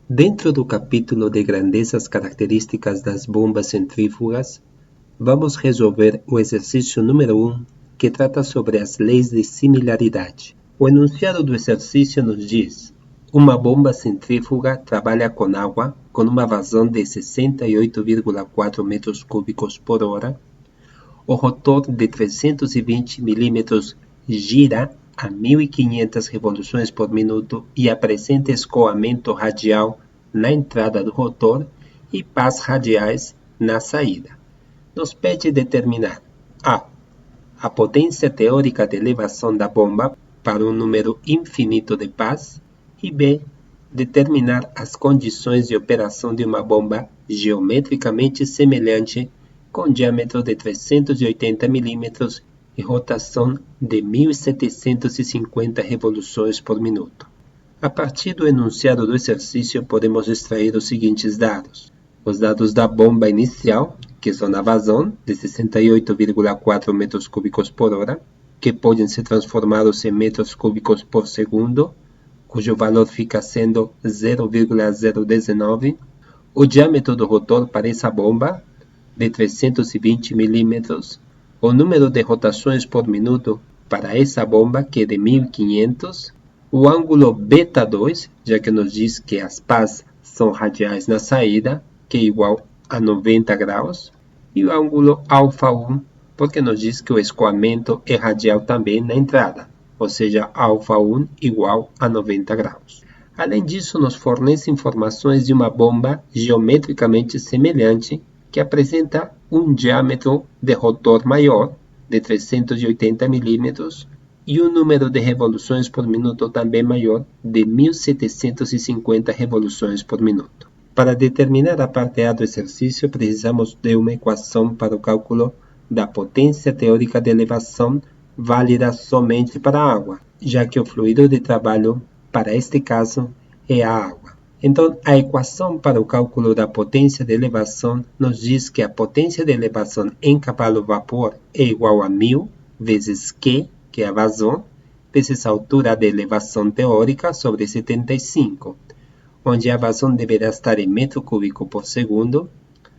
Dentro do capítulo de grandezas características das bombas centrífugas, vamos resolver o exercício número 1, que trata sobre as leis de similaridade. O enunciado do exercício nos diz: uma bomba centrífuga trabalha com água com uma vazão de 68,4 metros cúbicos por hora. O rotor de 320 milímetros gira a 1.500 revoluções por minuto e apresenta escoamento radial na entrada do rotor e pás radiais na saída. Nos pede determinar a potência teórica de elevação da bomba para um número infinito de pás e b. determinar as condições de operação de uma bomba geometricamente semelhante com diâmetro de 380 milímetros e rotação de 1.750 revoluções por minuto. A partir do enunciado do exercício, podemos extrair os seguintes dados: os dados da bomba inicial, que são a vazão de 68,4 metros cúbicos por hora, que podem ser transformados em metros cúbicos por segundo, cujo valor fica sendo 0,019, o diâmetro do rotor para essa bomba, de 320 milímetros, o número de rotações por minuto para essa bomba, que é de 1.500, o ângulo β2, já que nos diz que as pás são radiais na saída, que é igual a 90 graus, e o ângulo α1, porque nos diz que o escoamento é radial também na entrada, ou seja, α1 igual a 90 graus. Além disso, nos fornece informações de uma bomba geometricamente semelhante, que apresenta um diâmetro de rotor maior, de 380 milímetros, e um número de revoluções por minuto também maior, de 1.750 revoluções por minuto. Para determinar a parte A do exercício, precisamos de uma equação para o cálculo da potência teórica de elevação válida somente para a água, já que o fluido de trabalho, para este caso, é a água. Então, a equação para o cálculo da potência de elevação nos diz que a potência de elevação em cavalo-vapor é igual a 1.000 vezes Q, que é a vazão, vezes a altura de elevação teórica sobre 75, onde a vazão deverá estar em metro cúbico por segundo,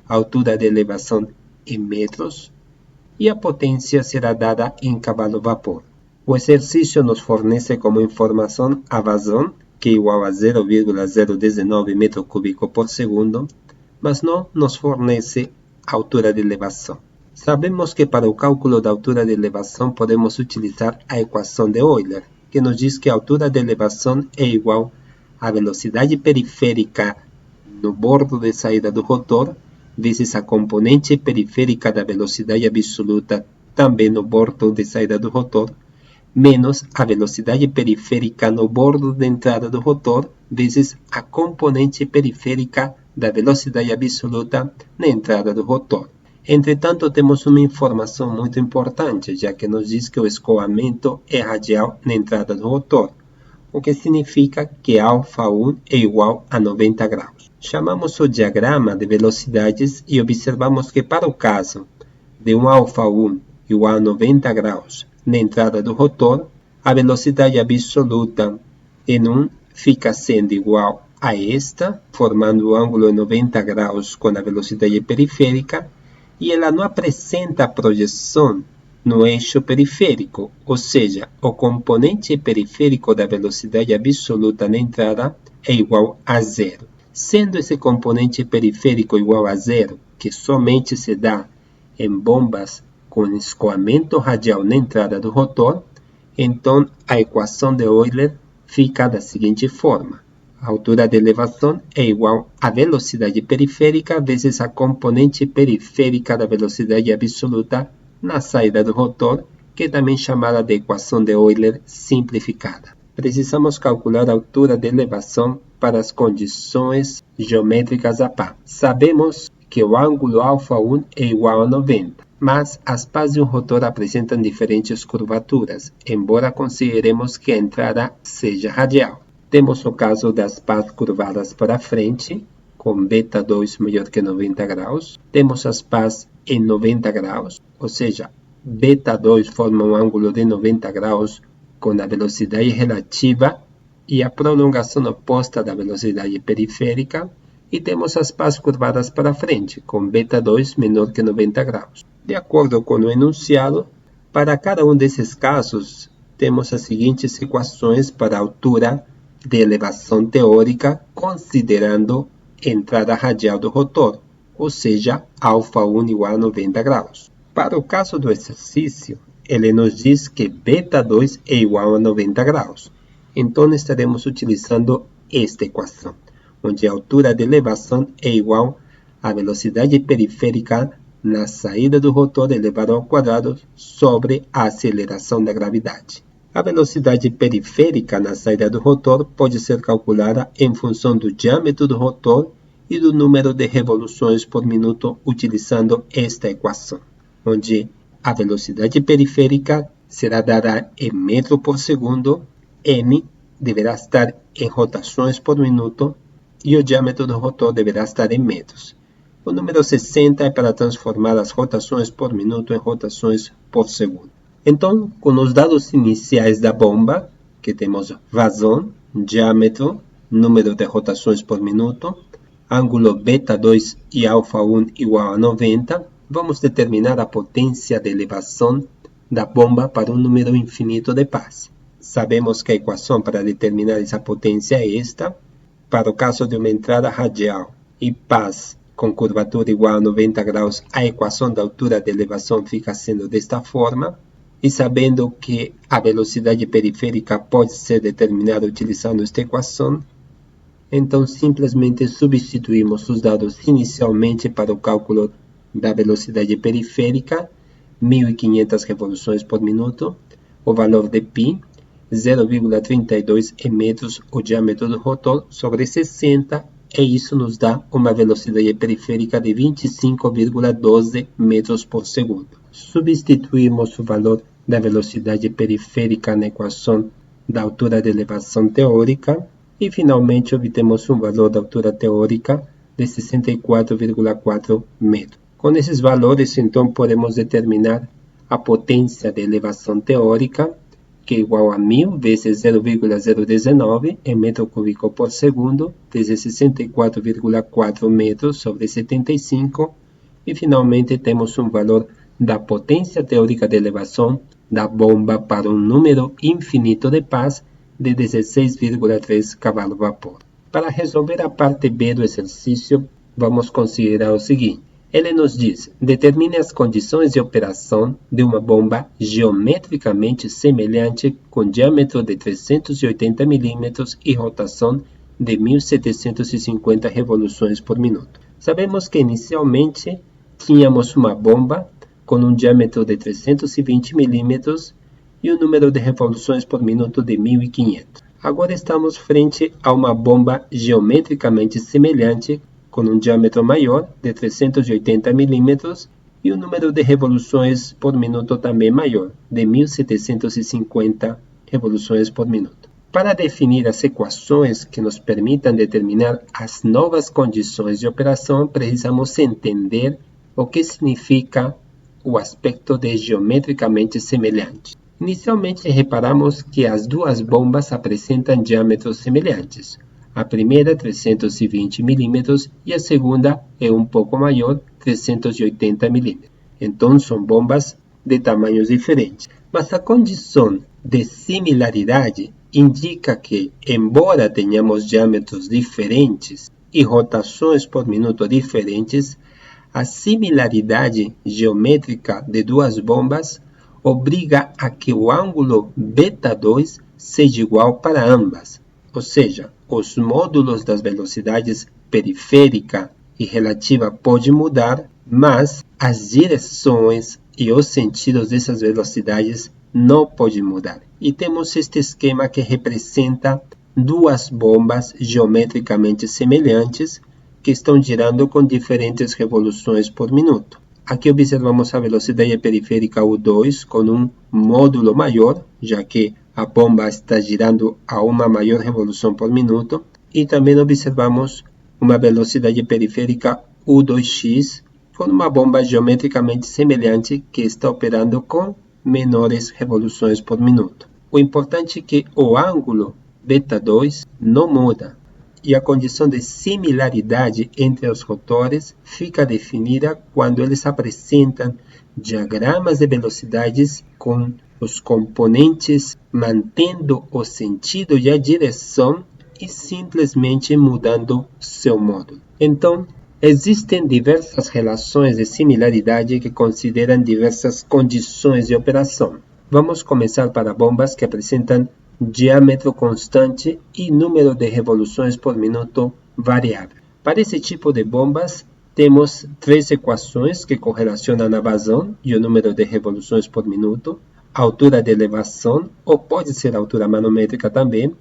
a altura de elevação em metros, e a potência será dada em cavalo-vapor. O exercício nos fornece como informação a vazão, que é igual a 0,019 metro cúbico por segundo, mas não nos fornece a altura de elevação. Sabemos que para o cálculo da altura de elevação podemos utilizar a equação de Euler, que nos diz que a altura de elevação é igual à velocidade periférica no bordo de saída do rotor, vezes a componente periférica da velocidade absoluta também no bordo de saída do rotor, menos a velocidade periférica no bordo de entrada do rotor, vezes a componente periférica da velocidade absoluta na entrada do rotor. Entretanto, temos uma informação muito importante, já que nos diz que o escoamento é radial na entrada do rotor, o que significa que α1 é igual a 90 graus. Chamamos o diagrama de velocidades e observamos que para o caso de um α1 igual a 90 graus na entrada do rotor, a velocidade absoluta em 1 fica sendo igual a esta, formando o ângulo em 90 graus com a velocidade periférica, e ela não apresenta projeção no eixo periférico, ou seja, o componente periférico da velocidade absoluta na entrada é igual a zero. Sendo esse componente periférico igual a zero, que somente se dá em bombas com escoamento radial na entrada do rotor, então a equação de Euler fica da seguinte forma: a altura de elevação é igual à velocidade periférica vezes a componente periférica da velocidade absoluta na saída do rotor, que é também chamada de equação de Euler simplificada. Precisamos calcular a altura de elevação para as condições geométricas a pá. Sabemos que o ângulo α1 é igual a 90, mas as pás de um rotor apresentam diferentes curvaturas, embora consideremos que a entrada seja radial. Temos o caso das pás curvadas para frente, com β2 maior que 90 graus. Temos as pás em 90 graus, ou seja, β2 forma um ângulo de 90 graus com a velocidade relativa e a prolongação oposta da velocidade periférica, e temos as pás curvadas para frente, com β2 menor que 90 graus. De acordo com o enunciado, para cada um desses casos, temos as seguintes equações para a altura de elevação teórica, considerando entrada radial do rotor, ou seja, α1 igual a 90 graus. Para o caso do exercício, ele nos diz que β2 é igual a 90 graus. Então, estaremos utilizando esta equação, onde a altura de elevação é igual à velocidade periférica na saída do rotor elevado ao quadrado sobre a aceleração da gravidade. A velocidade periférica na saída do rotor pode ser calculada em função do diâmetro do rotor e do número de revoluções por minuto utilizando esta equação, onde a velocidade periférica será dada em metro por segundo, n deverá estar em rotações por minuto e o diâmetro do rotor deverá estar em metros. O número 60 é para transformar as rotações por minuto em rotações por segundo. Então, com os dados iniciais da bomba, que temos vazão, diâmetro, número de rotações por minuto, ângulo β2 e α1 igual a 90, vamos determinar a potência de elevação da bomba para um número infinito de pás. Sabemos que a equação para determinar essa potência é esta. Para o caso de uma entrada radial e pás com curvatura igual a 90 graus, a equação da altura de elevação fica sendo desta forma. E sabendo que a velocidade periférica pode ser determinada utilizando esta equação, então simplesmente substituímos os dados inicialmente para o cálculo da velocidade periférica, 1.500 revoluções por minuto, o valor de π, 0,32 em metros o diâmetro do rotor sobre 60, e isso nos dá uma velocidade periférica de 25,12 metros por segundo. Substituímos o valor da velocidade periférica na equação da altura de elevação teórica e finalmente obtemos um valor da altura teórica de 64,4 metros. Com esses valores, então, podemos determinar a potência de elevação teórica, que é igual a 1000 vezes 0,019 em metro cúbico por segundo, vezes 64,4 metros sobre 75, e finalmente temos um valor da potência teórica de elevação da bomba para um número infinito de pás de 16,3 cavalo-vapor. Para resolver a parte B do exercício, vamos considerar o seguinte. Ele nos diz, determine as condições de operação de uma bomba geometricamente semelhante com diâmetro de 380 mm e rotação de 1.750 revoluções por minuto. Sabemos que inicialmente tínhamos uma bomba com um diâmetro de 320 mm e um número de revoluções por minuto de 1.500. Agora estamos frente a uma bomba geometricamente semelhante com um diâmetro maior, de 380 mm, e um número de revoluções por minuto também maior, de 1.750 revoluções por minuto. Para definir as equações que nos permitam determinar as novas condições de operação, precisamos entender o que significa o aspecto de geometricamente semelhante. Inicialmente, reparamos que as duas bombas apresentam diâmetros semelhantes. A primeira, 320 mm, e a segunda é um pouco maior, 380 mm. Então, são bombas de tamanhos diferentes. Mas a condição de similaridade indica que, embora tenhamos diâmetros diferentes e rotações por minuto diferentes, a similaridade geométrica de duas bombas obriga a que o ângulo β2 seja igual para ambas, ou seja, os módulos das velocidades periférica e relativa podem mudar, mas as direções e os sentidos dessas velocidades não podem mudar. E temos este esquema que representa duas bombas geometricamente semelhantes que estão girando com diferentes revoluções por minuto. Aqui observamos a velocidade periférica U2 com um módulo maior, já que a bomba está girando a uma maior revolução por minuto, e também observamos uma velocidade periférica U2x com uma bomba geometricamente semelhante que está operando com menores revoluções por minuto. O importante é que o ângulo beta 2 não muda. E a condição de similaridade entre os rotores fica definida quando eles apresentam diagramas de velocidades com os componentes mantendo o sentido e a direção e simplesmente mudando seu módulo. Então, existem diversas relações de similaridade que consideram diversas condições de operação. Vamos começar para bombas que apresentam diâmetro constante e número de revoluções por minuto variável. Para esse tipo de bombas, temos três equações que correlacionam a vazão e o número de revoluções por minuto, a altura de elevação, ou pode ser a altura manométrica também,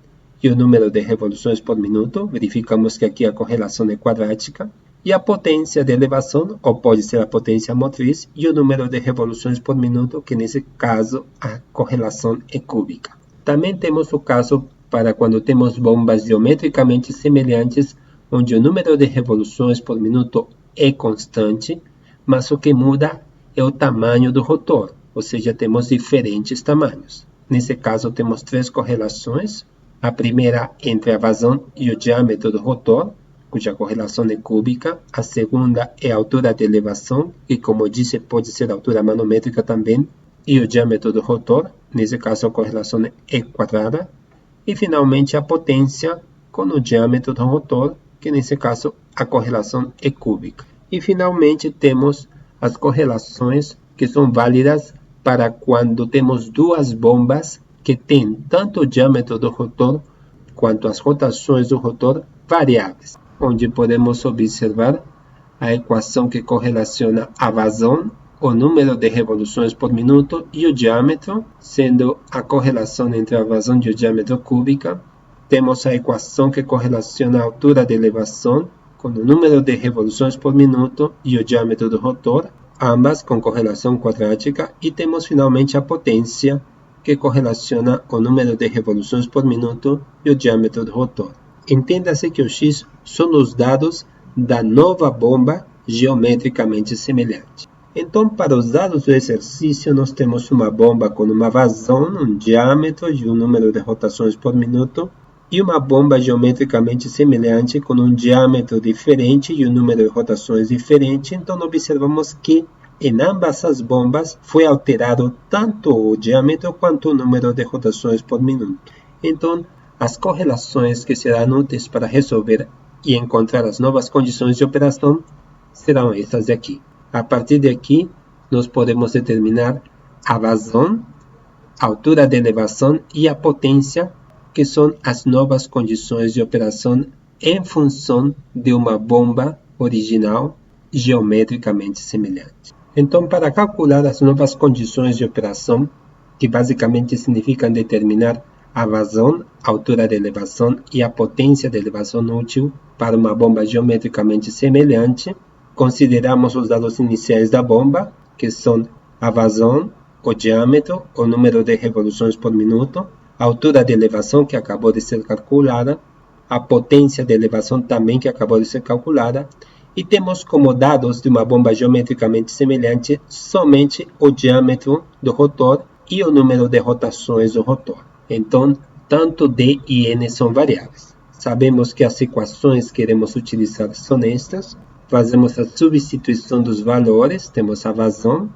e o número de revoluções por minuto, verificamos que aqui a correlação é quadrática, e a potência de elevação, ou pode ser a potência motriz, e o número de revoluções por minuto, que nesse caso a correlação é cúbica. Também temos o caso para quando temos bombas geometricamente semelhantes, onde o número de revoluções por minuto é constante, mas o que muda é o tamanho do rotor, ou seja, temos diferentes tamanhos. Nesse caso, temos três correlações. A primeira entre a vazão e o diâmetro do rotor, cuja correlação é cúbica. A segunda é a altura de elevação, que, como disse, pode ser a altura manométrica também, e o diâmetro do rotor, nesse caso a correlação é quadrada, e finalmente a potência com o diâmetro do rotor, que nesse caso a correlação é cúbica. E finalmente temos as correlações que são válidas para quando temos duas bombas que têm tanto o diâmetro do rotor quanto as rotações do rotor variáveis, onde podemos observar a equação que correlaciona a vazão, o número de revoluções por minuto e o diâmetro, sendo a correlação entre a vazão e o diâmetro cúbica. Temos a equação que correlaciona a altura de elevação com o número de revoluções por minuto e o diâmetro do rotor, ambas com correlação quadrática, e temos finalmente a potência que correlaciona o número de revoluções por minuto e o diâmetro do rotor. Entenda-se que o X são os dados da nova bomba geometricamente semelhante. Então, para os dados do exercício, nós temos uma bomba com uma vazão, um diâmetro e um número de rotações por minuto, e uma bomba geometricamente semelhante com um diâmetro diferente e um número de rotações diferente. Então, observamos que em ambas as bombas foi alterado tanto o diâmetro quanto o número de rotações por minuto. Então, as correlações que serão úteis para resolver e encontrar as novas condições de operação serão essas aqui. A partir de aqui, nós podemos determinar a vazão, a altura de elevação e a potência, que são as novas condições de operação em função de uma bomba original geometricamente semelhante. Então, para calcular as novas condições de operação, que basicamente significam determinar a vazão, a altura de elevação e a potência de elevação útil para uma bomba geometricamente semelhante, consideramos os dados iniciais da bomba, que são a vazão, o diâmetro, o número de revoluções por minuto, a altura de elevação que acabou de ser calculada, a potência de elevação também que acabou de ser calculada, e temos como dados de uma bomba geometricamente semelhante somente o diâmetro do rotor e o número de rotações do rotor. Então, tanto D e N são variáveis. Sabemos que as equações que iremos utilizar são estas. Fazemos a substituição dos valores, temos a vazão,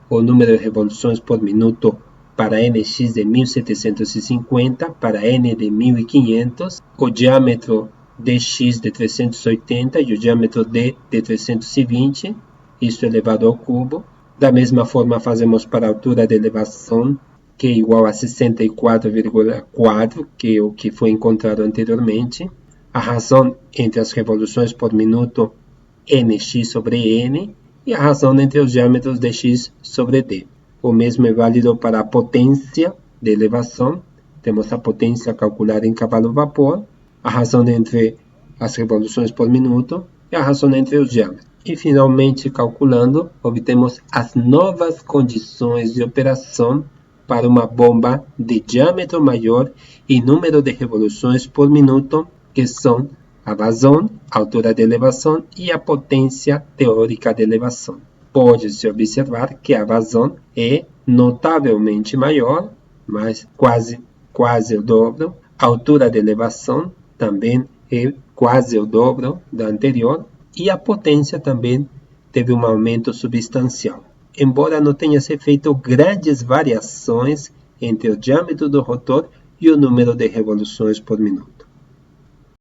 o número de revoluções por minuto para Nx de 1750, para N de 1500, o diâmetro dx de 380 e o diâmetro d de 320, isso elevado ao cubo. Da mesma forma fazemos para a altura de elevação, que é igual a 64,4, que é o que foi encontrado anteriormente. A razão entre as revoluções por minuto Nx sobre N, e a razão entre os diâmetros dx sobre d. O mesmo é válido para a potência de elevação. Temos a potência calculada em cavalo-vapor, a razão entre as revoluções por minuto e a razão entre os diâmetros. E finalmente, calculando, obtemos as novas condições de operação para uma bomba de diâmetro maior e número de revoluções por minuto, que são a vazão, a altura de elevação e a potência teórica de elevação. Pode-se observar que a vazão é notavelmente maior, mas quase o dobro. A altura de elevação também é quase o dobro da anterior e a potência também teve um aumento substancial, embora não tenha se feito grandes variações entre o diâmetro do rotor e o número de revoluções por minuto.